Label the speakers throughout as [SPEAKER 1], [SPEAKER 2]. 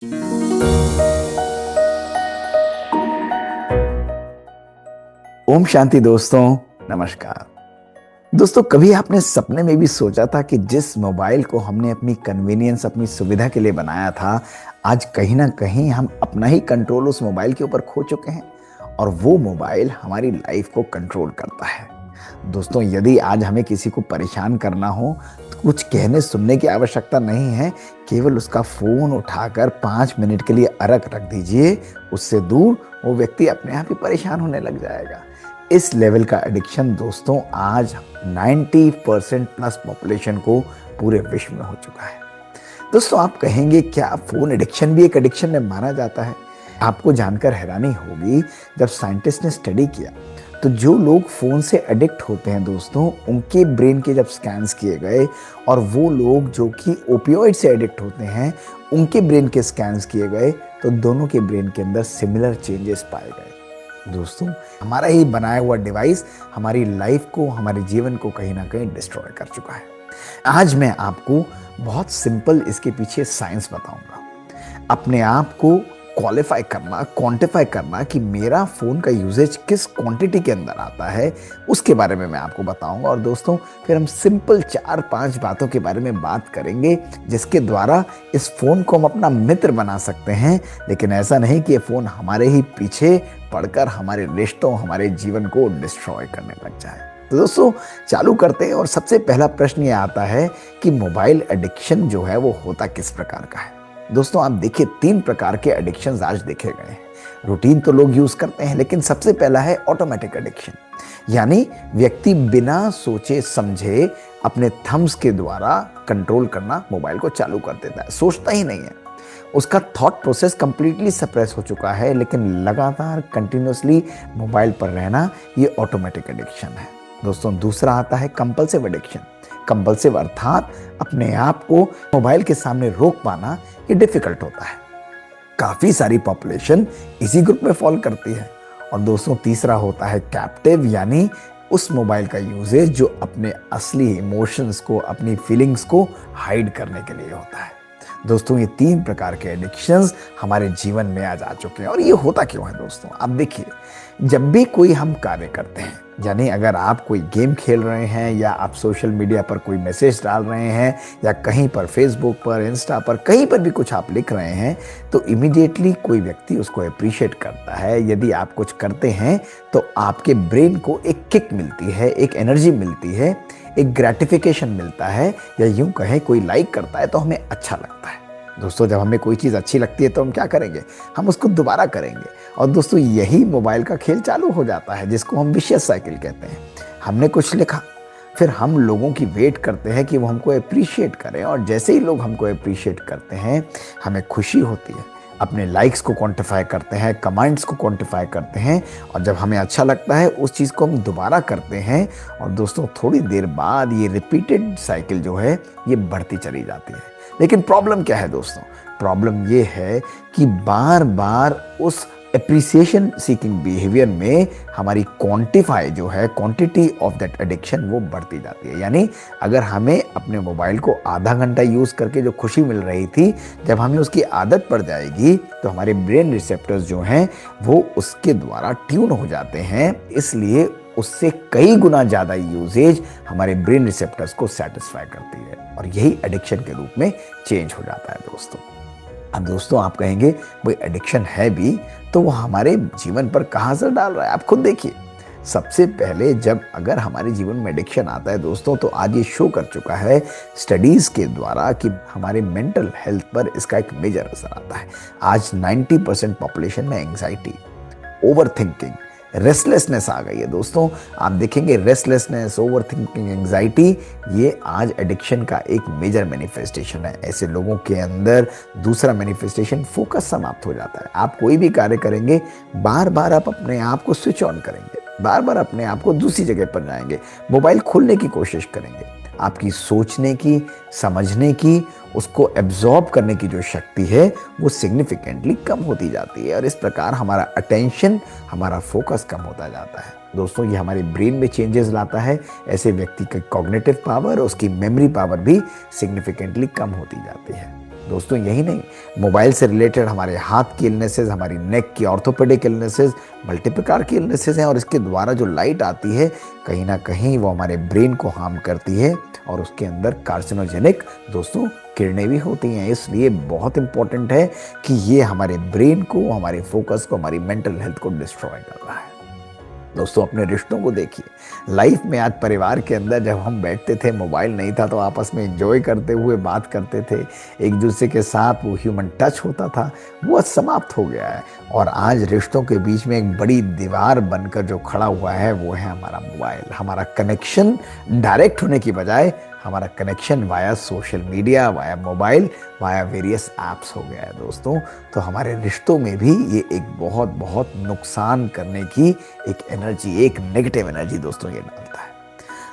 [SPEAKER 1] ओम शांति दोस्तों। नमस्कार दोस्तों, कभी आपने सपने में भी सोचा था कि जिस मोबाइल को हमने अपनी कन्वीनियंस, अपनी सुविधा के लिए बनाया था, आज कहीं ना कहीं हम अपना ही कंट्रोल उस मोबाइल के ऊपर खो चुके हैं और वो मोबाइल हमारी लाइफ को कंट्रोल करता है। दोस्तों, यदि आज हमें किसी को परेशान करना हो तो कुछ कहने सुनने की आवश्यकता नहीं है, केवल उसका फोन उठाकर 5 मिनट के लिए अलग रख दीजिए। उससे दूर वो व्यक्ति अपने आप ही परेशान होने लग जाएगा। इस लेवल का एडिक्शन दोस्तों आज 90% प्लस पॉपुलेशन को पूरे विश्व में हो चुका है। दोस्तों, आप कहेंगे क्या फोन एडिक्शन भी एक एडिक्शन में माना जाता है? आपको जानकर हैरानी होगी, जब साइंटिस्ट ने स्टडी किया तो जो लोग फोन से एडिक्ट होते हैं दोस्तों, उनके ब्रेन के जब स्कैन्स किए गए और वो लोग जो कि ओपियोइड से एडिक्ट होते हैं उनके ब्रेन के स्कैन्स किए गए तो दोनों के ब्रेन के अंदर सिमिलर चेंजेस पाए गए। दोस्तों, हमारा ही बनाया हुआ डिवाइस हमारी लाइफ को, हमारे जीवन को कहीं ना कहीं डिस्ट्रॉय कर चुका है। आज मैं आपको बहुत सिंपल इसके पीछे साइंस बताऊंगा। अपने आप को क्वालिफाई करना, क्वांटिफाई करना कि मेरा फोन का यूजेज किस क्वांटिटी के अंदर आता है, उसके बारे में मैं आपको बताऊंगा। और दोस्तों, फिर हम सिंपल 4-5 बातों के बारे में बात करेंगे जिसके द्वारा इस फोन को हम अपना मित्र बना सकते हैं। लेकिन ऐसा नहीं कि ये फोन हमारे ही पीछे पड़कर हमारे रिश्तों, हमारे जीवन को डिस्ट्रॉय करने लग जाए। तो दोस्तों, चालू करते हैं। और सबसे पहला प्रश्न ये आता है कि मोबाइल एडिक्शन जो है वो होता किस प्रकार का है। दोस्तों, आप देखिए, 3 प्रकार के एडिक्शंस आज देखे गए हैं। रूटीन तो लोग यूज करते हैं, लेकिन सबसे पहला है ऑटोमेटिक एडिक्शन, यानी व्यक्ति बिना सोचे समझे अपने थम्स के द्वारा कंट्रोल करना मोबाइल को चालू कर देता है, सोचता ही नहीं है। उसका थॉट प्रोसेस कंप्लीटली सप्रेस हो चुका है, लेकिन लगातार कंटिन्यूसली मोबाइल पर रहना, ये ऑटोमेटिक एडिक्शन है। दोस्तों, दूसरा आता है कंपल्सिव एडिक्शन। कंपल्सिव अर्थात अपने आप को मोबाइल के सामने रोक पाना ये डिफिकल्ट होता है। काफी सारी पॉपुलेशन इसी ग्रुप में फॉल करती है। और दोस्तों, तीसरा होता है कैप्टिव, यानी उस मोबाइल का यूजेज जो अपने असली इमोशंस को, अपनी फीलिंग्स को हाइड करने के लिए होता है। दोस्तों, ये 3 प्रकार के एडिक्शंस हमारे जीवन में आज आ चुके हैं। और ये होता क्यों है दोस्तों? आप देखिए, जब भी कोई हम कार्य करते हैं, यानी अगर आप कोई गेम खेल रहे हैं या आप सोशल मीडिया पर कोई मैसेज डाल रहे हैं या कहीं पर फेसबुक पर, इंस्टा पर, कहीं पर भी कुछ आप लिख रहे हैं, तो इमीडिएटली कोई व्यक्ति उसको अप्रिशिएट करता है। यदि आप कुछ करते हैं तो आपके ब्रेन को एक किक मिलती है, एक एनर्जी मिलती है, एक ग्रेटिफिकेशन मिलता है, या यूं कहें कोई लाइक करता है तो हमें अच्छा लगता है। दोस्तों, जब हमें कोई चीज़ अच्छी लगती है तो हम क्या करेंगे? हम उसको दोबारा करेंगे। और दोस्तों, यही मोबाइल का खेल चालू हो जाता है, जिसको हम विशियस साइकिल कहते हैं। हमने कुछ लिखा, फिर हम लोगों की वेट करते हैं कि वो हमको अप्रिशिएट करें, और जैसे ही लोग हमको अप्रिशिएट करते हैं हमें खुशी होती है। अपने लाइक्स को क्वांटिफाई करते हैं, कमेंट्स को क्वांटिफाई करते हैं, और जब हमें अच्छा लगता है उस चीज़ को हम दोबारा करते हैं। और दोस्तों, थोड़ी देर बाद ये रिपीटेड साइकिल जो है ये बढ़ती चली जाती है। लेकिन प्रॉब्लम क्या है दोस्तों? प्रॉब्लम ये है कि बार बार उस एप्रिसिएशन सीकिंग बिहेवियर में हमारी क्वांटिफाई जो है, क्वांटिटी ऑफ दैट एडिक्शन, वो बढ़ती जाती है। यानी अगर हमें अपने मोबाइल को आधा घंटा यूज़ करके जो खुशी मिल रही थी, जब हमें उसकी आदत पड़ जाएगी तो हमारे ब्रेन रिसेप्टर्स जो हैं वो उसके द्वारा ट्यून हो जाते हैं। इसलिए उससे कई गुना ज़्यादा यूजेज हमारे ब्रेन रिसेप्टर्स को सेटिस्फाई करती है, और यही एडिक्शन के रूप में चेंज हो जाता है दोस्तों। अब दोस्तों, आप कहेंगे भाई एडिक्शन है भी तो वो हमारे जीवन पर कहाँ असर डाल रहा है? आप खुद देखिए। सबसे पहले जब अगर हमारे जीवन में एडिक्शन आता है दोस्तों, तो आज ये शो कर चुका है स्टडीज के द्वारा कि हमारे मेंटल हेल्थ पर इसका एक मेजर असर आता है। आज 90% पॉपुलेशन में एंग्जाइटी, ओवर थिंकिंग, रेस्टलेसनेस आ गई है दोस्तों। आप देखेंगे रेस्टलेसनेस, ओवर थिंकिंग, एंग्जाइटी, ये आज एडिक्शन का एक मेजर मैनिफेस्टेशन है। ऐसे लोगों के अंदर दूसरा मैनिफेस्टेशन फोकस समाप्त हो जाता है। आप कोई भी कार्य करेंगे, बार बार आप अपने आप को स्विच ऑन करेंगे, बार बार अपने आप को दूसरी जगह पर जाएंगे, मोबाइल खोलने की कोशिश करेंगे। आपकी सोचने की, समझने की, उसको एब्जॉर्ब करने की जो शक्ति है वो सिग्निफिकेंटली कम होती जाती है, और इस प्रकार हमारा अटेंशन, हमारा फोकस कम होता जाता है। दोस्तों, ये हमारे ब्रेन में चेंजेस लाता है। ऐसे व्यक्ति की कॉग्निटिव पावर, उसकी मेमोरी पावर भी सिग्निफिकेंटली कम होती जाती है। दोस्तों यही नहीं, मोबाइल से रिलेटेड हमारे हाथ की इलनेसेस, हमारी नेक की ऑर्थोपेडिक इलनेसेस, मल्टी प्रकार की इलनेसेस हैं, और इसके द्वारा जो लाइट आती है कहीं ना कहीं वो हमारे ब्रेन को हार्म करती है और उसके अंदर कार्सिनोजेनिक दोस्तों किरणें भी होती हैं। इसलिए बहुत इंपॉर्टेंट है कि ये हमारे ब्रेन को, हमारे फोकस को, हमारी मेंटल हेल्थ को डिस्ट्रॉय कर रहा है। दोस्तों अपने रिश्तों को देखिए, लाइफ में आज परिवार के अंदर जब हम बैठते थे, मोबाइल नहीं था, तो आपस में एंजॉय करते हुए बात करते थे, एक दूसरे के साथ वो ह्यूमन टच होता था, वो आज समाप्त हो गया है। और आज रिश्तों के बीच में एक बड़ी दीवार बनकर जो खड़ा हुआ है वो है हमारा मोबाइल। हमारा कनेक्शन डायरेक्ट होने की बजाय हमारा connection via social media, via mobile, via various apps हो गया है दोस्तों। तो हमारे रिश्तों में भी ये एक बहुत बहुत नुकसान करने की एक एनर्जी, एक नेगेटिव एनर्जी दोस्तों ये डालता है।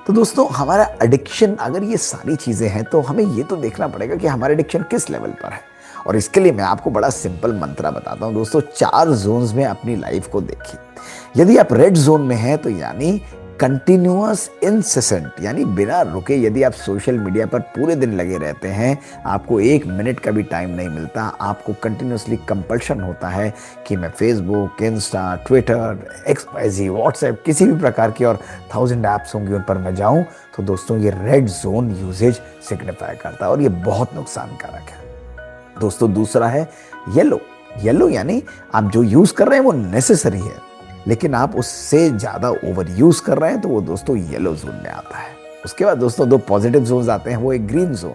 [SPEAKER 1] तो दोस्तों हमारा एडिक्शन, अगर ये सारी चीज़ें हैं तो हमें ये तो देखना पड़ेगा कि हमारा एडिक्शन किस लेवल पर है। और इसके लिए मैं आपको बड़ा सिंपल मंत्रा बताता हूँ दोस्तों। 4 जोन्स में अपनी लाइफ को देखिए। यदि आप रेड जोन में हैं तो यानी कंटिन्यूअस इंसेसेंट, यानी बिना रुके यदि आप सोशल मीडिया पर पूरे दिन लगे रहते हैं, आपको 1 मिनट का भी टाइम नहीं मिलता, आपको कंटिन्यूअसली कंपल्शन होता है कि मैं Facebook, Insta, Twitter, XYZ, WhatsApp, किसी भी प्रकार की और 1000 ऐप्स होंगी उन पर मैं जाऊं, तो दोस्तों ये रेड जोन यूजेज सिग्निफाई करता है और ये बहुत नुकसानकारक है। दोस्तों दूसरा है येलो। येलो यानी आप जो यूज कर रहे हैं वो नेसेसरी है, लेकिन आप उससे ज्यादा ओवर यूज कर रहे हैं तो वो दोस्तों येलो जोन में आता है। उसके बाद दोस्तों 2 पॉजिटिव जोन आते हैं, वो एक ग्रीन जोन।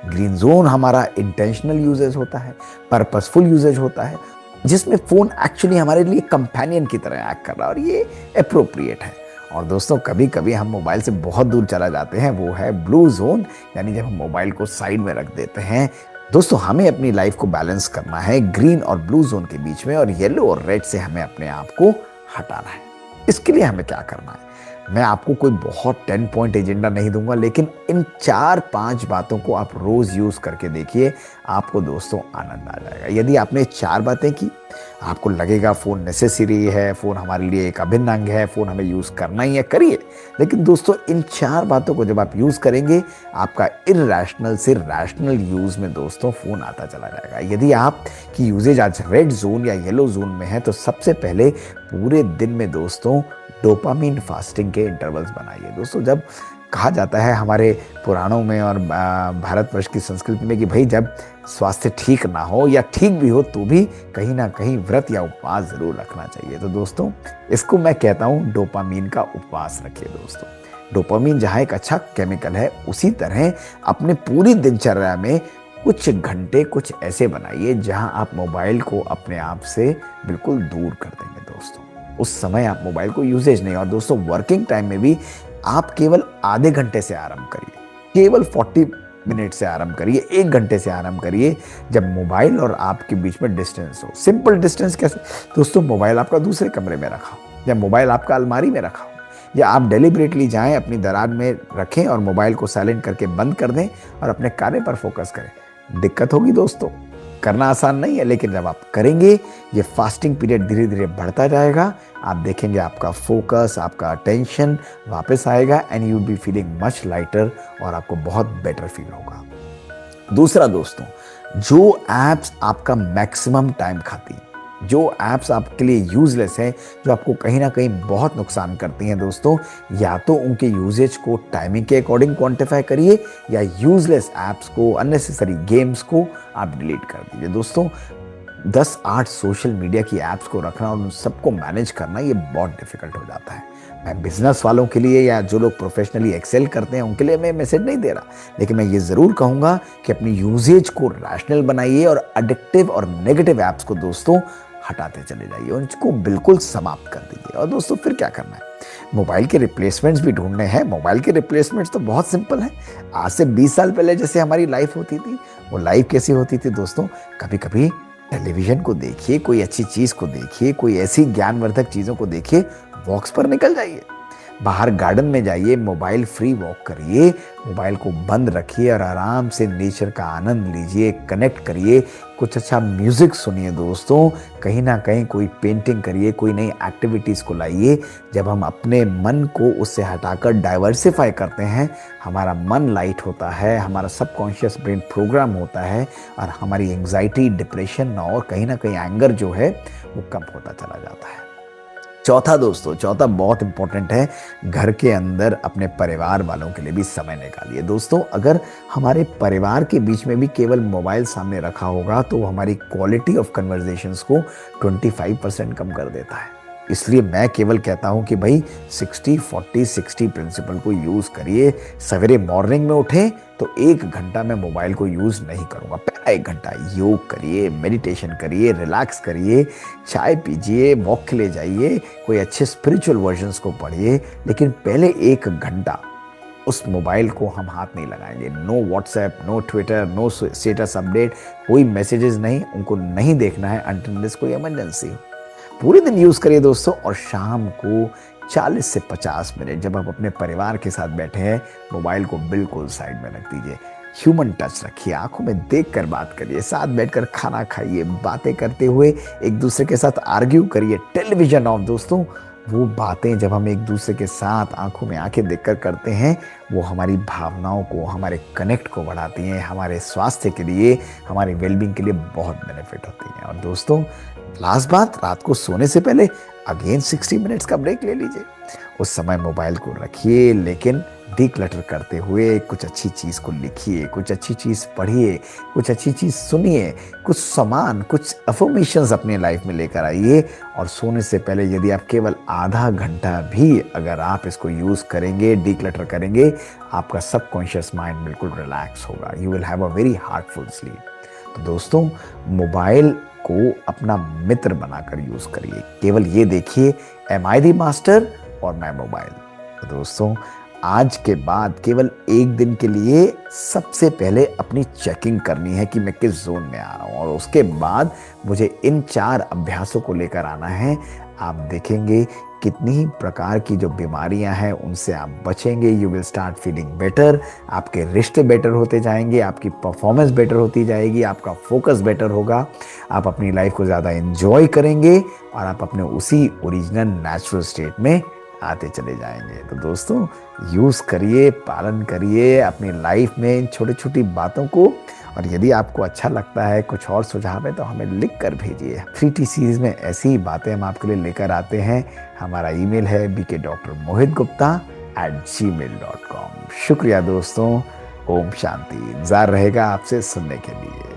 [SPEAKER 1] ग्रीन जोन हमारा इंटेंशनल यूजेज होता है, पर्पसफुल यूजेज होता है, जिसमें फोन एक्चुअली हमारे लिए कंपेनियन की तरह एक्ट कर रहा है और ये अप्रोप्रिएट है। और दोस्तों कभी कभी हम मोबाइल से बहुत दूर चला जाते हैं, वो है ब्लू जोन, यानी जब हम मोबाइल को साइड में रख देते हैं। दोस्तों हमें अपनी लाइफ को बैलेंस करना है ग्रीन और ब्लू जोन के बीच में, और येलो और रेड से हमें अपने आप को हटाना है। इसके लिए हमें क्या करना है, मैं आपको कोई बहुत 10 पॉइंट एजेंडा नहीं दूंगा, लेकिन इन 4-5 बातों को आप रोज यूज करके देखिए, आपको दोस्तों आनंद आ जाएगा। यदि आपने 4 बातें की, आपको लगेगा फोन नेसेसरी है, फोन हमारे लिए एक अभिन्न अंग है, फोन हमें यूज करना ही है, करिए। लेकिन दोस्तों इन 4 बातों को जब आप यूज करेंगे, आपका इरैशनल से रैशनल यूज में दोस्तों फोन आता चला जाएगा। यदि आपकी यूजेज आज रेड जोन या येलो जोन में है, तो सबसे पहले पूरे दिन में दोस्तों डोपामीन फास्टिंग के इंटरवल्स बनाइए। दोस्तों जब कहा जाता है हमारे पुराणों में और भारतवर्ष की संस्कृति में कि भाई जब स्वास्थ्य ठीक ना हो या ठीक भी हो तो भी कहीं ना कहीं व्रत या उपवास जरूर रखना चाहिए। तो दोस्तों इसको मैं कहता हूँ डोपामीन का उपवास रखिए। दोस्तों डोपामीन जहाँ एक अच्छा केमिकल है, उसी तरह अपने पूरी दिनचर्या में कुछ घंटे कुछ ऐसे बनाइए जहां आप मोबाइल को अपने आप से बिल्कुल दूर कर देंगे। दोस्तों उस समय आप मोबाइल को यूजेज नहीं, और दोस्तों वर्किंग टाइम में भी आप केवल आधे घंटे से आरंभ करिए, केवल 40 मिनट से आरंभ करिए, 1 घंटे से आरंभ करिए, जब मोबाइल और आपके बीच में डिस्टेंस हो। सिंपल डिस्टेंस कैसे दोस्तों, मोबाइल आपका दूसरे कमरे में रखा हो, या मोबाइल आपका अलमारी में रखा हो, या आप डेलिबरेटली जाएं अपनी दराज में रखें और मोबाइल को साइलेंट करके बंद कर दें और अपने कार्य पर फोकस करें। दिक्कत होगी दोस्तों, करना आसान नहीं है, लेकिन जब आप करेंगे ये फास्टिंग पीरियड धीरे धीरे बढ़ता जाएगा, आप देखेंगे आपका फोकस, आपका अटेंशन वापस आएगा and you will be feeling much lighter, और आपको बहुत बेटर फील होगा। दूसरा दोस्तों, जो एप्स आपका मैक्सिमम टाइम खाती हैं, जो एप्स आपके लिए यूजलेस हैं, जो आपको कहीं ना कहीं बहुत नुकसान करती हैं दोस्तों, या तो उनके यूजेज को टाइमिंग के अकॉर्डिंग क्वांटिफाई करिए, या यूजलेस एप्स को, अननेसेसरी गेम्स को आप डिलीट कर दीजिए। दोस्तों 10-8 सोशल मीडिया की एप्स को रखना और उन सबको मैनेज करना ये बहुत डिफिकल्ट हो जाता है। मैं बिजनेस वालों के लिए या जो लोग प्रोफेशनली एक्सेल करते हैं उनके लिए मैं मैसेज नहीं दे रहा, लेकिन मैं ये ज़रूर कहूँगा कि अपनी यूजेज को रैशनल बनाइए और एडिक्टिव और नेगेटिव एप्स को दोस्तों हटाते चले जाइए, उनको बिल्कुल समाप्त कर दीजिए। और दोस्तों फिर क्या करना है, मोबाइल के रिप्लेसमेंट्स भी ढूंढने हैं। मोबाइल के रिप्लेसमेंट्स तो बहुत सिंपल है। आज से 20 साल पहले जैसे हमारी लाइफ होती थी, वो लाइफ कैसी होती थी दोस्तों, कभी कभी टेलीविजन को देखिए, कोई अच्छी चीज़ को देखिए, कोई ऐसी ज्ञानवर्धक चीज़ों को देखिए, वॉक्स पर निकल जाइए। बाहर गार्डन में जाइए, मोबाइल फ्री वॉक करिए, मोबाइल को बंद रखिए और आराम से नेचर का आनंद लीजिए, कनेक्ट करिए, कुछ अच्छा म्यूजिक सुनिए दोस्तों, कहीं ना कहीं कोई पेंटिंग करिए, कोई नई एक्टिविटीज़ को लाइए। जब हम अपने मन को उससे हटाकर डाइवर्सिफाई करते हैं, हमारा मन लाइट होता है, हमारा सबकॉन्शियस ब्रेन प्रोग्राम होता है और हमारी एंग्जाइटी, डिप्रेशन और कहीं ना कहीं एंगर जो है वो कम होता चला जाता है। चौथा दोस्तों, चौथा बहुत इंपॉर्टेंट है, घर के अंदर अपने परिवार वालों के लिए भी समय निकालिए। दोस्तों, अगर हमारे परिवार के बीच में भी केवल मोबाइल सामने रखा होगा तो हमारी क्वालिटी ऑफ कन्वर्जेशंस को 25% कम कर देता है। इसलिए मैं केवल कहता हूं कि भाई 60-40-60 प्रिंसिपल को यूज करिए। सवेरे मॉर्निंग में उठें तो 1 घंटा मैं मोबाइल को यूज नहीं करूंगा। पहला 1 घंटा योग करिए, मेडिटेशन करिए, रिलैक्स करिए, चाय पीजिए, वॉक के लिए जाइए, कोई अच्छे स्पिरिचुअल वर्जन्स को पढ़िए, लेकिन पहले 1 घंटा उस मोबाइल को हम हाथ नहीं लगाएंगे। No WhatsApp, no Twitter, no status update, कोई मैसेजेस नहीं, उनको नहीं देखना है अनटिल कोई इमरजेंसी। पूरे दिन यूज करिए दोस्तों, और शाम को 40 से 50 मिनट जब आप अपने परिवार के साथ बैठे हैं, मोबाइल को बिल्कुल साइड में रख दीजिए। ह्यूमन टच रखिए, आंखों में देखकर बात करिए, साथ बैठकर खाना खाइए, बातें करते हुए एक दूसरे के साथ आर्ग्यू करिए। टेलीविजन ऑफ दोस्तों, वो बातें जब हम एक दूसरे के साथ आंखों में आंखें देखकर करते हैं, वो हमारी भावनाओं को, हमारे कनेक्ट को बढ़ाती हैं, हमारे स्वास्थ्य के लिए, हमारे वेलबींग के लिए बहुत बेनिफिट होती हैं। और दोस्तों, लास्ट बात, रात को सोने से पहले अगेन 60 मिनट्स का ब्रेक ले लीजिए। उस समय मोबाइल को रखिए, लेकिन डिक्लटर करते हुए कुछ अच्छी चीज़ को लिखिए, कुछ अच्छी चीज़ पढ़िए, कुछ अच्छी चीज़ सुनिए, कुछ सामान, कुछ अफर्मेशंस अपने लाइफ में लेकर आइए। और सोने से पहले यदि आप केवल आधा घंटा भी अगर आप इसको यूज़ करेंगे, डिक्लटर करेंगे, आपका सबकॉन्शियस माइंड बिल्कुल रिलैक्स होगा। You will have a very heartful sleep. तो दोस्तों, मोबाइल को अपना मित्र बनाकर यूज करिए। केवल ये देखिए, एम आई दी मास्टर और मैं मोबाइल। तो दोस्तों, आज के बाद केवल 1 दिन के लिए सबसे पहले अपनी चेकिंग करनी है कि मैं किस जोन में आ रहा हूं, और उसके बाद मुझे इन 4 अभ्यासों को लेकर आना है। आप देखेंगे कितनी ही प्रकार की जो बीमारियां हैं उनसे आप बचेंगे। You will start feeling better, आपके रिश्ते बेटर होते जाएंगे, आपकी परफॉर्मेंस बेटर होती जाएगी, आपका फोकस बेटर होगा, आप अपनी लाइफ को ज़्यादा एंजॉय करेंगे और आप अपने उसी ओरिजिनल नेचुरल स्टेट में आते चले जाएंगे। तो दोस्तों, यूज़ करिए, पालन करिए अपनी लाइफ में इन छोटी छोटी बातों को। और यदि आपको अच्छा लगता है, कुछ और सुझाव है, तो हमें लिख कर भेजिए। 3T सीरीज में ऐसी ही बातें हम आपके लिए लेकर आते हैं। हमारा ईमेल है bkdrmohitgupta@gmail.com। शुक्रिया दोस्तों, ओम शांति। इंतजार रहेगा आपसे सुनने के लिए।